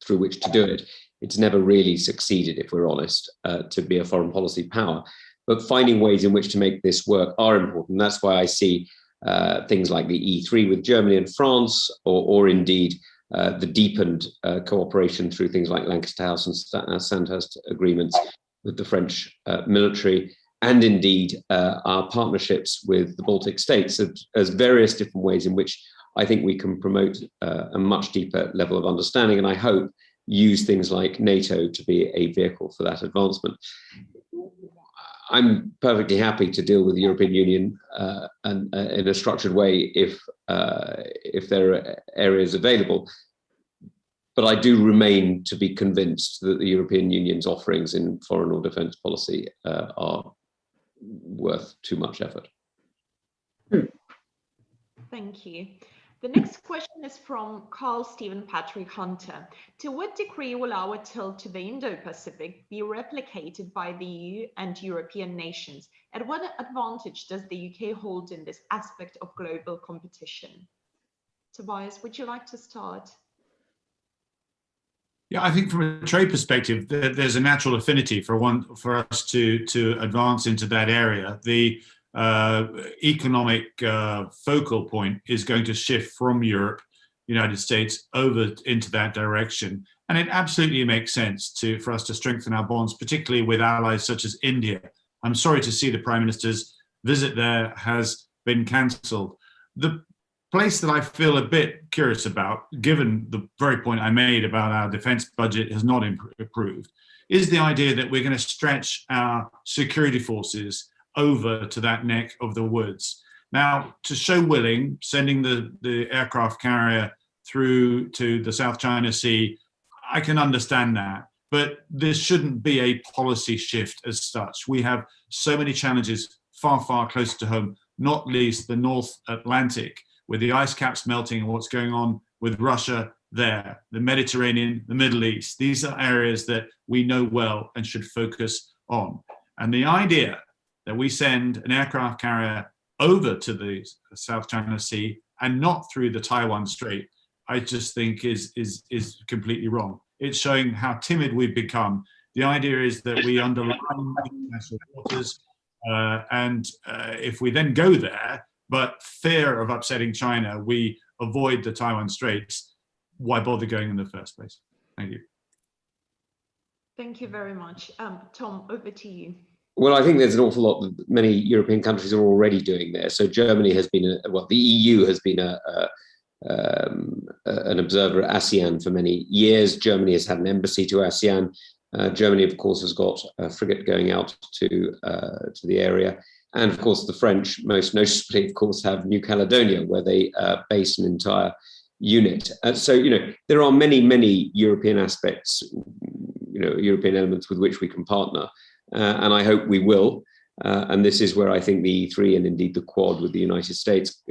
through which to do it. It's never really succeeded, if we're honest, to be a foreign policy power. But finding ways in which to make this work are important. That's why I see things like the E3 with Germany and France, or indeed the deepened cooperation through things like Lancaster House and Sandhurst agreements with the French military, and indeed our partnerships with the Baltic states as various different ways in which I think we can promote a much deeper level of understanding, and I hope use things like NATO to be a vehicle for that advancement. I'm perfectly happy to deal with the European Union and in a structured way if there are areas available. But I do remain to be convinced that the European Union's offerings in foreign or defence policy are worth too much effort. Thank you. The next question is from Carl Stephen Patrick Hunter. To what degree will our tilt to the Indo-Pacific be replicated by the EU and European nations? And what advantage does the UK hold in this aspect of global competition? Tobias, would you like to start? Yeah, I think from a trade perspective, there's a natural affinity for us to advance into that area. The economic focal point is going to shift from Europe, United States, over into that direction. And it absolutely makes sense for us to strengthen our bonds, particularly with allies such as India. I'm sorry to see the Prime Minister's visit there has been cancelled. The place that I feel a bit curious about, given the very point I made about our defense budget has not improved, is the idea that we're going to stretch our security forces over to that neck of the woods. Now, to show willing, sending the aircraft carrier through to the South China Sea, I can understand that, but this shouldn't be a policy shift as such. We have so many challenges far, far closer to home, not least the North Atlantic, with the ice caps melting and what's going on with Russia there, the Mediterranean, the Middle East. These are areas that we know well and should focus on. And the idea that we send an aircraft carrier over to the South China Sea and not through the Taiwan Strait, I just think is completely wrong. It's showing how timid we've become. The idea is that we underline international waters, and if we then go there, but fear of upsetting China, we avoid the Taiwan Straits, why bother going in the first place? Thank you. Thank you very much. Tom, over to you. Well, I think there's an awful lot that many European countries are already doing there. So Germany has been, the EU has been an observer at ASEAN for many years. Germany has had an embassy to ASEAN. Germany, of course, has got a frigate going out to the area. And of course, the French, most noticeably, of course, have New Caledonia, where they base an entire unit. So, there are many, many European aspects, European elements with which we can partner. And I hope we will. And this is where I think the E3 and indeed the Quad with the United States,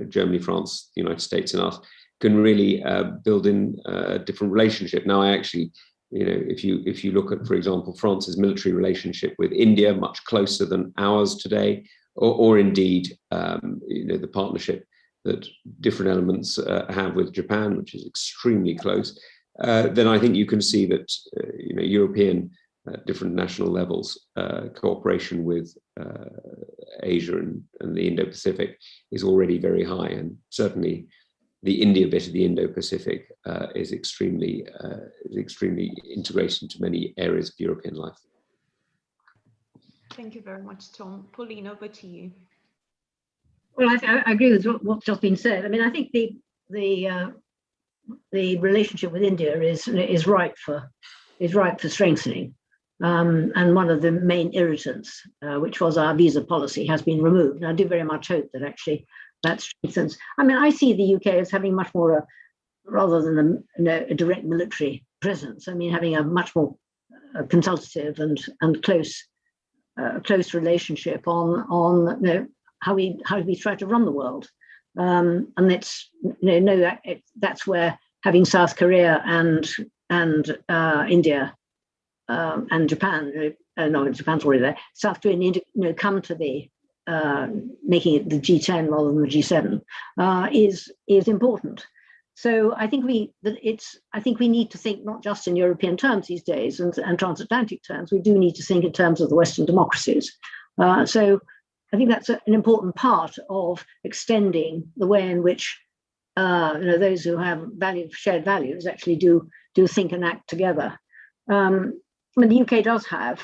Germany, France, the United States and us, can really build in a different relationship. Now, I actually, if you look at, for example, France's military relationship with India, much closer than ours today, or indeed, the partnership that different elements have with Japan, which is extremely close, then I think you can see that, European different national levels, cooperation with Asia and the Indo-Pacific is already very high, and certainly the India bit of the Indo-Pacific is extremely integrated into many areas of European life. Thank you very much, Tom. Pauline, over to you. Well, I agree with what's just been said. I mean, I think the relationship with India is ripe for strengthening. And one of the main irritants, which was our visa policy, has been removed. And I do very much hope that actually that strengthens. I mean, I see the UK as having much more, rather than a direct military presence, I mean, having a much more consultative and close relationship on how we try to run the world. And it's that's where having South Korea and India and Japan, no, Japan's already there, South Korea and India, come to the making it the G10 rather than the G7 is important. So I think we need to think not just in European terms these days and transatlantic terms. We do need to think in terms of the Western democracies. So I think that's an important part of extending the way in which those who have shared values actually do think and act together. I mean, the UK does have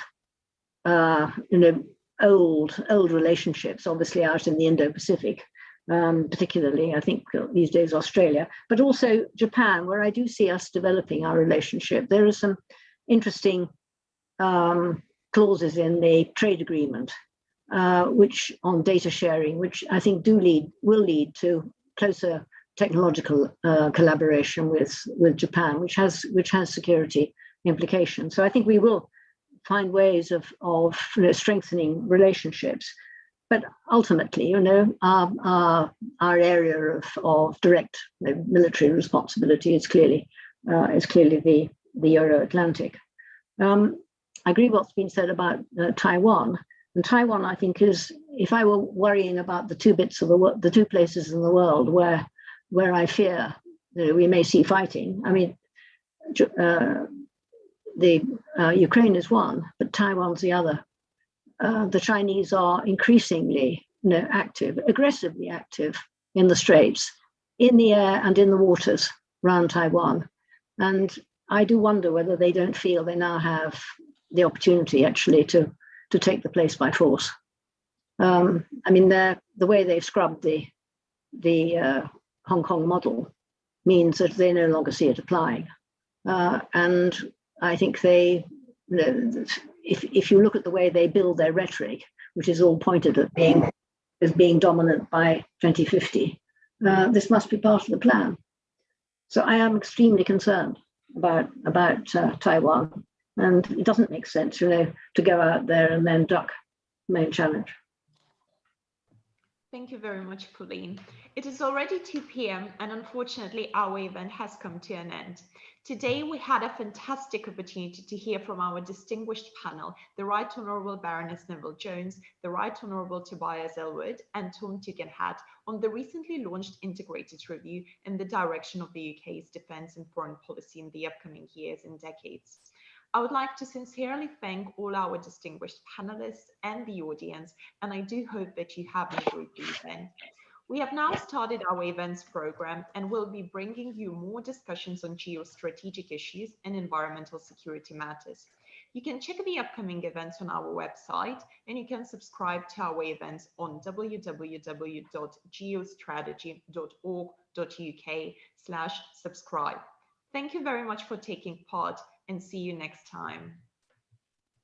old relationships, obviously out in the Indo-Pacific, particularly I think these days Australia, but also Japan, where I do see us developing our relationship. There are some interesting clauses in the trade agreement, which on data sharing, which I think will lead to closer technological collaboration with Japan, which has security implications. So I think we will find ways of strengthening relationships. But ultimately, our area of direct military responsibility is clearly the Euro-Atlantic. I agree what's been said about Taiwan. And Taiwan, I think, is, if I were worrying about the two places in the world where I fear we may see fighting, I mean, Ukraine is one, but Taiwan's the other. The Chinese are increasingly aggressively active in the straits, in the air and in the waters around Taiwan. And I do wonder whether they don't feel they now have the opportunity actually to take the place by force. I mean, the way they've scrubbed the Hong Kong model means that they no longer see it applying. And I think if you look at the way they build their rhetoric, which is all pointed at being dominant by 2050, this must be part of the plan. So I am extremely concerned about Taiwan, and it doesn't make sense, to go out there and then duck the main challenge. Thank you very much, Pauline. It is already 2 p.m. and unfortunately our event has come to an end. Today we had a fantastic opportunity to hear from our distinguished panel, the Right Honourable Baroness Neville-Jones, the Right Honourable Tobias Ellwood and Tom Tugendhat on the recently launched integrated review in the direction of the UK's defence and foreign policy in the upcoming years and decades. I would like to sincerely thank all our distinguished panelists and the audience, and I do hope that you have enjoyed the event. We have now started our events program and will be bringing you more discussions on geostrategic issues and environmental security matters. You can check the upcoming events on our website, and you can subscribe to our events on www.geostrategy.org.uk/subscribe. Thank you very much for taking part, and see you next time.